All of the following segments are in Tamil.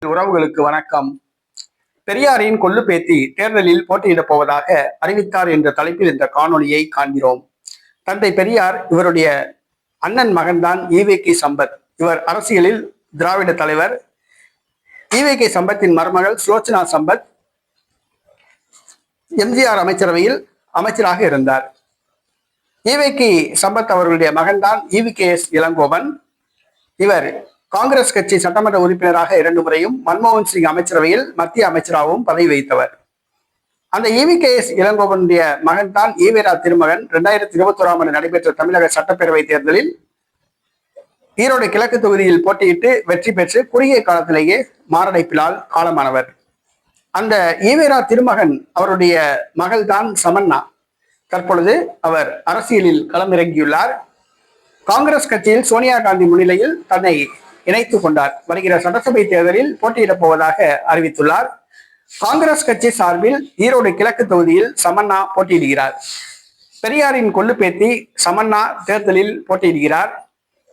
உறவுகளுக்கு வணக்கம். பெரியாரின் கொள்ளு பேத்தி தேர்தலில் போட்டியிடப் போவதாக அறிவித்தார் என்ற தலைப்பில் இந்த காணொலியை காண்கிறோம். தந்தை பெரியார் இவருடைய அண்ணன் மகன்தான் ஈவேகே சம்பத். இவர் அரசியலில் திராவிட தலைவர். ஈவேகே சம்பத்தின் மருமகள் சுலோச்சனா சம்பத் எம்ஜிஆர் அமைச்சரவையில் அமைச்சராக இருந்தார். ஈவேகே சம்பத் அவர்களுடைய மகன்தான் EVKS இளங்கோவன். இவர் காங்கிரஸ் கட்சி சட்டமன்ற உறுப்பினராக 2 முறையும், மன்மோகன் சிங் அமைச்சரவையில் மத்திய அமைச்சராகவும் பதவி வகித்தவர். அந்த EVKS இளங்கோவனுடைய மகன் தான் ஈவேரா திருமகன். 2021ஆம் ஆண்டு நடைபெற்ற தமிழக சட்டப்பேரவை தேர்தலில் ஈரோடு கிழக்கு தொகுதியில் போட்டியிட்டு வெற்றி பெற்று குறுகிய காலத்திலேயே மாரடைப்பினால் காலமானவர். அந்த ஈவேரா திருமகன் அவருடைய மகள் தான் சமன்னா. தற்பொழுது அவர் அரசியலில் களமிறங்கியுள்ளார். காங்கிரஸ் கட்சியில் சோனியா காந்தி முன்னிலையில் தன்னை இணைத்துக் கொண்டார். வருகிற சட்டசபை தேர்தலில் போட்டியிடப் போவதாக அறிவித்துள்ளார். காங்கிரஸ் கட்சி சார்பில் ஈரோடு கிழக்கு தொகுதியில் சமன்னா போட்டியிடுகிறார். பெரியாரின் கொள்ளு பேத்தி சமன்னா தேர்தலில் போட்டியிடுகிறார்.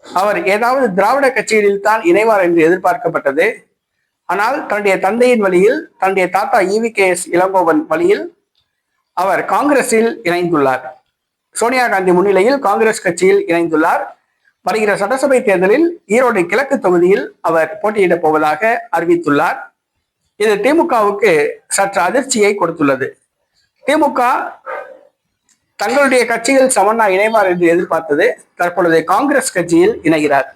அவர் ஏதாவது திராவிட கட்சிகளில் தான் இணைவார் என்று எதிர்பார்க்கப்பட்டது. ஆனால் தன்னுடைய தந்தையின் வழியில், தன்னுடைய தாத்தா EVKS இளங்கோவன் வழியில் அவர் காங்கிரஸில் இணைந்துள்ளார். சோனியா காந்தி முன்னிலையில் காங்கிரஸ் கட்சியில் இணைந்துள்ளார். வருகிற சட்டசபை தேர்தலில் ஈரோடு கிழக்கு தொகுதியில் அவர் போட்டியிடப் போவதாக அறிவித்துள்ளார். இது திமுகவுக்கு சற்று அதிர்ச்சியை கொடுத்துள்ளது. திமுக தங்களுடைய கட்சியில் சமன்னா இணைவார் என்று எதிர்பார்த்தது. தற்பொழுது காங்கிரஸ் கட்சியில் இணைகிறார்.